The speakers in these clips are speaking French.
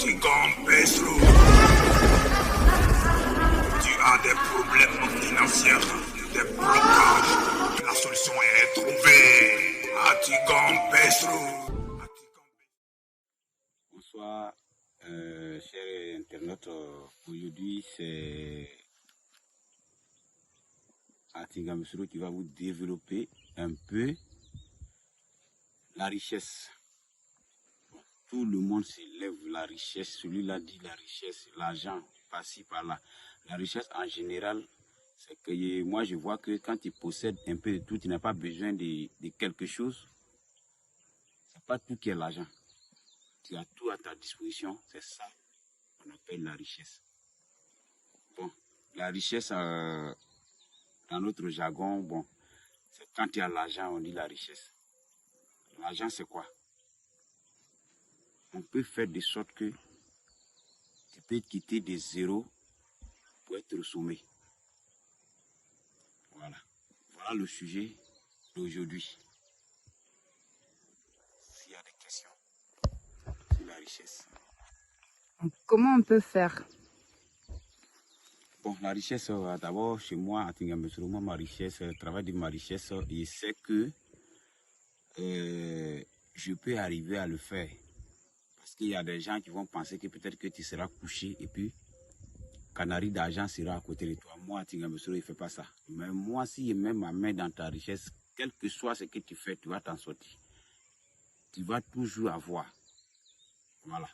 Aticampestro. Tu as des problèmes financiers, des blocages. La solution est trouvée. Aticampestro. Bonsoir, chers internautes. Aujourd'hui, c'est Aticampestro qui va vous développer un peu la richesse. Tout le monde s'élève la richesse. Celui-là dit la richesse, l'argent, par-ci, par-là. La richesse en général, c'est que moi je vois que quand tu possèdes un peu de tout, tu n'as pas besoin de quelque chose. C'est pas tout qui est l'argent. Tu as tout à ta disposition. C'est ça qu'on appelle la richesse. Bon, la richesse, dans notre jargon, bon, c'est quand tu as l'argent, on dit la richesse. L'argent, c'est quoi? On peut faire de sorte que tu peux quitter de zéro pour être au sommet. Voilà. Voilà le sujet d'aujourd'hui. S'il y a des questions sur la richesse. Comment on peut faire? Bon, la richesse, d'abord, chez moi, à Aticampestro, ma richesse, le travail de ma richesse, je sais que je peux arriver à le faire. Parce qu'il y a des gens qui vont penser que peut-être que tu seras couché et puis canari d'argent sera à côté de toi. Moi, Aticampestro, il ne fait pas ça. Mais moi, si je mets ma main dans ta richesse, quel que soit ce que tu fais, tu vas t'en sortir. Tu vas toujours avoir. Voilà.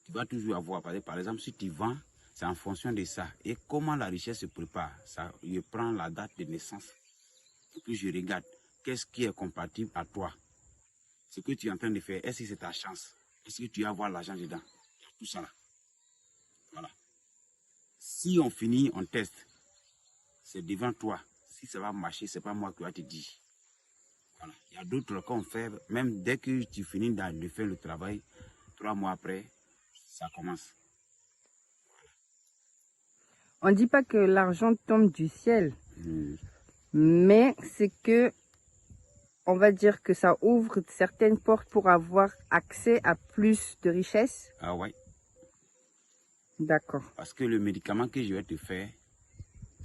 Tu vas toujours avoir. Par exemple, si tu vends, c'est en fonction de ça. Et comment la richesse se prépare? Ça, je prends la date de naissance. Et puis je regarde. Qu'est-ce qui est compatible à toi? Ce que tu es en train de faire, est-ce que c'est ta chance? Est-ce que tu vas avoir l'argent dedans? Tout ça là. Voilà. Si on finit, on teste. C'est devant toi. Si ça va marcher, c'est pas moi qui vais te dire. Voilà. Il y a d'autres qu'on fait, même dès que tu finis de faire le travail, 3 mois après, ça commence. On ne dit pas que l'argent tombe du ciel, mais c'est que, on va dire que ça ouvre certaines portes pour avoir accès à plus de richesses. Ah ouais. D'accord. Parce que le médicament que je vais te faire,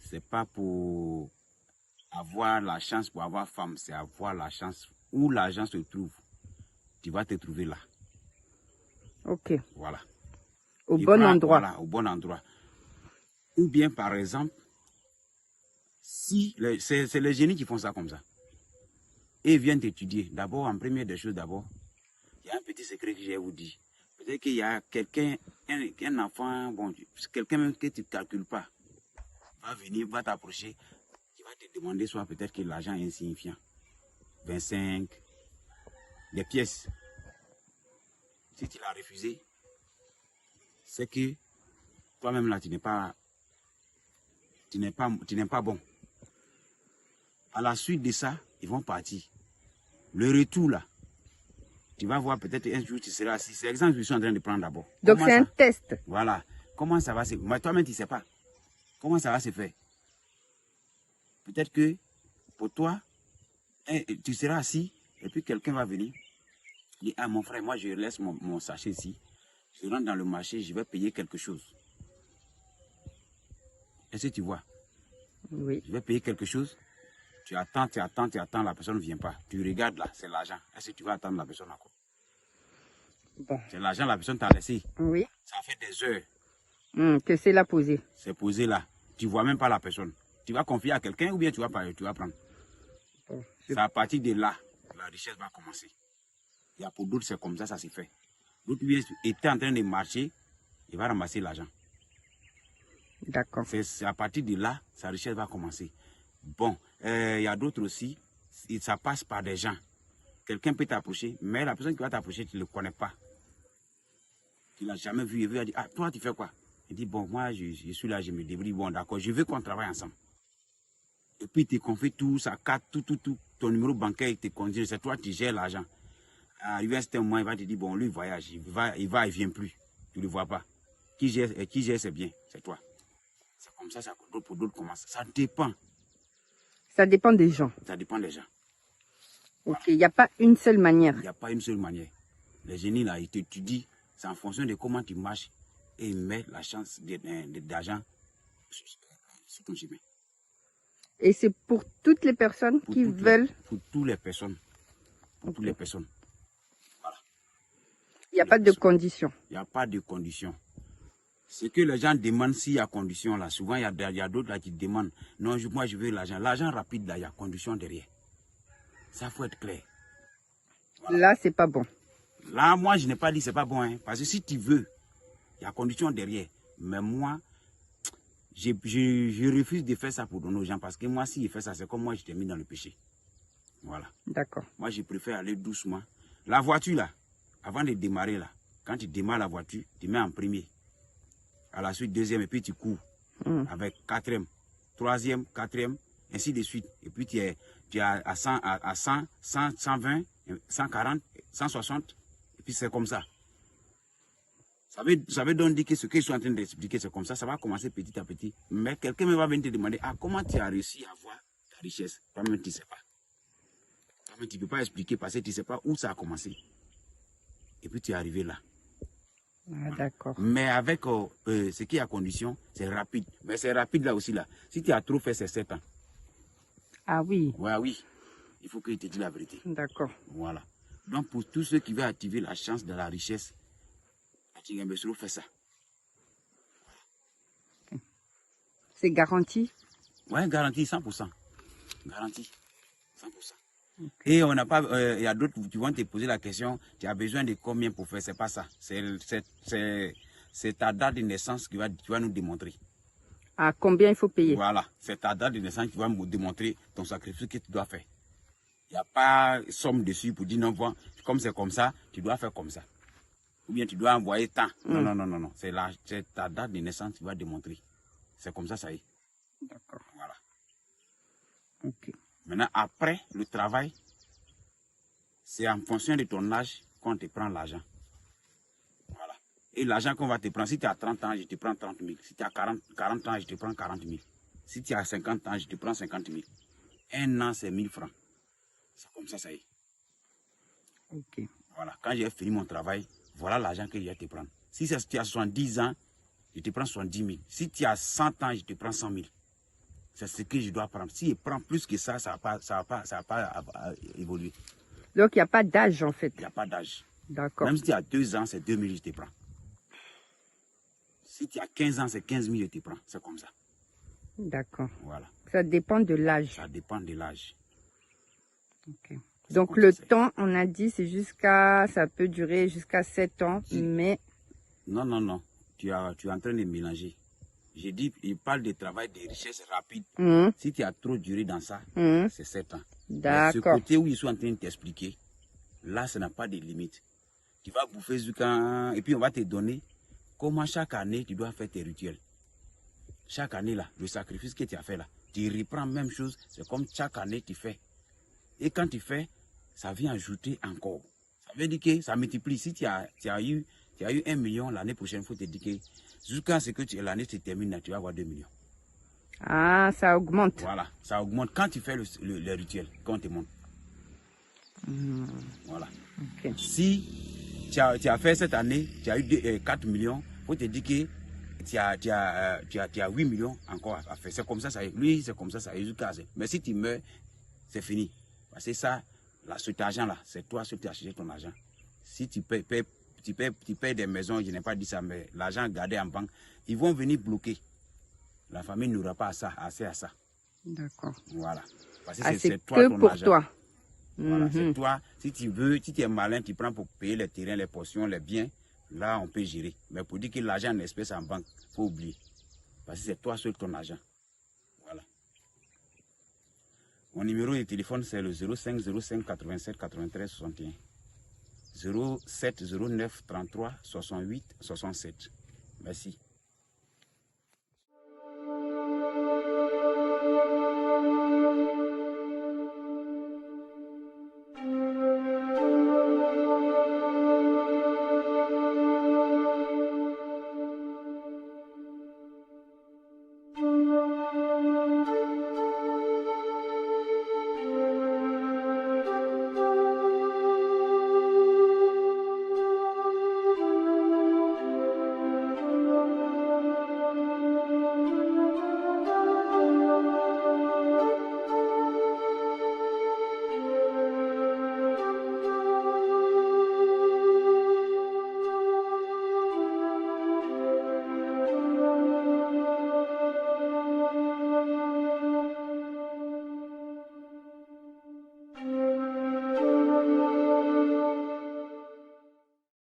c'est pas pour avoir la chance pour avoir femme, c'est avoir la chance où l'argent se trouve. Tu vas te trouver là. Ok. Voilà. Au bon endroit. Voilà, au bon endroit. Ou bien, par exemple, si c'est les génies qui font ça comme ça. Et ils viennent t'étudier. D'abord, en première des choses, d'abord, il y a un petit secret que je vais vous dire. Peut-être qu'il y a quelqu'un, un enfant, bon, quelqu'un même que tu ne calcules pas, va venir, va t'approcher, il va te demander soit peut-être que l'argent est insignifiant. 25, des pièces. Si tu l'as refusé, c'est que toi-même là, tu n'es pas bon. À la suite de ça, ils vont partir. Le retour là, tu vas voir peut-être un jour tu seras assis. C'est l'exemple que je suis en train de prendre d'abord. Donc c'est un test. Voilà. Comment ça va se faire? Mais toi-même tu ne sais pas. Comment ça va se faire? Peut-être que pour toi, tu seras assis et puis quelqu'un va venir. Il dit, ah mon frère, moi je laisse mon sachet ici. Je rentre dans le marché, je vais payer quelque chose. Est-ce que tu vois? Oui. Je vais payer quelque chose. Tu attends, la personne ne vient pas. Tu regardes là, c'est l'argent. Est-ce que tu vas attendre la personne encore? Bon. C'est l'argent, la personne t'a laissé. Oui. Ça fait des heures. Que c'est là posé. C'est posé là. Tu ne vois même pas la personne. Tu vas confier à quelqu'un ou bien tu vas prendre. Bon, c'est à partir de là, la richesse va commencer. Il y a pour d'autres, c'est comme ça se fait. D'autres étaient en train de marcher, il va ramasser l'argent. D'accord. C'est à partir de là, sa richesse va commencer. Bon, il y a d'autres aussi, ça passe par des gens. Quelqu'un peut t'approcher, mais la personne qui va t'approcher, tu ne le connais pas. Tu ne l'as jamais vu, il va dire, ah, toi, tu fais quoi? Il dit, bon, moi, je suis là, je me débrouille, bon, d'accord, je veux qu'on travaille ensemble. Et puis, il te confie tout, sa carte, tout, ton numéro bancaire, il te conduit, c'est toi qui gères l'argent. Arrivé à un certain moment, il va te dire, bon, lui, voyage, il vient plus. Tu ne le vois pas. Qui gère c'est bien, c'est toi. C'est comme ça, pour d'autres commence. Ça dépend. Ça dépend des gens. Ça dépend des gens. Ok, il n'y a pas une seule manière. Il n'y a pas une seule manière. Les génies, là, ils t'étudient C'est en fonction de comment tu marches et il met la chance d'argent sur ton chemin. Et c'est pour toutes les personnes qui veulent... Pour toutes les personnes. Pour toutes les personnes. Voilà. Il n'y a pas de conditions. Il n'y a pas de conditions. Ce que les gens demandent s'il y a condition là, souvent il y a d'autres là qui demandent, non, moi je veux l'argent. L'argent rapide là, il y a condition derrière. Ça faut être clair. Voilà. Là, c'est pas bon. Là, moi je n'ai pas dit c'est pas bon, hein, parce que si tu veux, il y a condition derrière. Mais moi, je refuse de faire ça pour donner aux gens, parce que moi si je fais ça, c'est comme moi je t'ai mis dans le péché. Voilà. D'accord. Moi je préfère aller doucement. La voiture là, avant de démarrer là, quand tu démarres la voiture, tu mets en premier. À la suite, deuxième, et puis tu cours avec quatrième, troisième, quatrième, ainsi de suite. Et puis tu es à 100, 120, 140, 160, et puis c'est comme ça. Ça veut donc dire que ce que je suis en train d'expliquer, c'est comme ça. Ça va commencer petit à petit. Mais quelqu'un va venir te demander, ah, comment tu as réussi à avoir ta richesse? Toi-même, tu ne sais pas. Toi-même, tu ne peux pas expliquer parce que tu ne sais pas où ça a commencé. Et puis tu es arrivé là. Ah, d'accord. Mais avec ce qui est à condition, c'est rapide. Mais c'est rapide là aussi là. Si tu as trop fait, c'est 7 ans. Ah oui. Ouais, oui. Il faut que je te dise la vérité. D'accord. Voilà. Donc pour tous ceux qui veulent activer la chance de la richesse, Atinga Mbesro fait ça. C'est garanti? Ouais, garantie 100%. Garantie 100%. Okay. Et on n'a pas, il y a d'autres qui vont te poser la question, tu as besoin de combien pour faire? C'est pas ça. C'est ta date de naissance qui va nous démontrer. À combien il faut payer? Voilà, c'est ta date de naissance qui va nous démontrer ton sacrifice que tu dois faire. Il n'y a pas somme dessus pour dire non, comme c'est comme ça, tu dois faire comme ça. Ou bien tu dois envoyer tant. Non. C'est ta date de naissance qui va démontrer. C'est comme ça, ça y est. D'accord. Voilà. Ok. Maintenant, après le travail, c'est en fonction de ton âge qu'on te prend l'argent. Voilà. Et l'argent qu'on va te prendre, si tu as 30 ans, je te prends 30 000. Si tu as 40 ans, je te prends 40 000. Si tu as 50 ans, je te prends 50 000. Un an, c'est 1000 francs. C'est comme ça, ça y est. Ok. Voilà. Quand j'ai fini mon travail, voilà l'argent que je vais te prendre. Si tu as 70 ans, je te prends 70 000. Si tu as 100 ans, je te prends 100 000. C'est ce que je dois prendre. Si je prends plus que ça, ça va pas évoluer. Donc, il n'y a pas d'âge, en fait. Il n'y a pas d'âge. D'accord. Même si tu as 2 ans, c'est 2 000, je te prends. Si tu as 15 ans, c'est 15 000, je te prends. C'est comme ça. D'accord. Voilà. Ça dépend de l'âge. Ça dépend de l'âge. Ok. Donc, le temps, on a dit, c'est ça peut durer jusqu'à 7 ans, mais... Non. Tu es en train de mélanger. J'ai dit, il parle de travail de richesse rapide. Si tu as trop duré dans ça, c'est 7 ans. D'accord. Ce côté où ils sont en train de t'expliquer, là, ça n'a pas de limite. Tu vas bouffer jusqu'à... Et puis, on va te donner comment chaque année, tu dois faire tes rituels. Chaque année, là, le sacrifice que tu as fait, là, tu reprends la même chose. C'est comme chaque année, tu fais. Et quand tu fais, ça vient ajouter encore. Ça veut dire que ça multiplie. Si tu as eu 1 million, l'année prochaine, il faut te dire que jusqu'à ce que l'année se termine, tu vas avoir 2 millions. Ah, ça augmente. Voilà, ça augmente quand tu fais le rituel, quand on te montre. Voilà. Okay. Si tu as fait cette année, tu as eu 4 millions, il faut te dire que tu as 8 millions encore à faire. C'est comme ça, ça y est. Lui, c'est comme ça, ça y est jusqu'à ça. Mais si tu meurs, c'est fini. Parce que ça, là, cet argent-là, c'est toi seul qui as acheté ton argent. Si tu payes des maisons, je n'ai pas dit ça, mais l'argent gardé en banque, ils vont venir bloquer. La famille n'aura pas assez à ça. D'accord. Voilà. Parce que c'est toi, que ton pour argent. toi. Voilà, c'est toi. Si tu es malin, tu prends pour payer les terrains, les portions, les biens. Là, on peut gérer. Mais pour dire que l'argent en espèces en banque, il faut oublier. Parce que c'est toi seul ton argent. Voilà. Mon numéro de téléphone, c'est le 05 05 87 93 61. 07 09 33 68 67. Merci.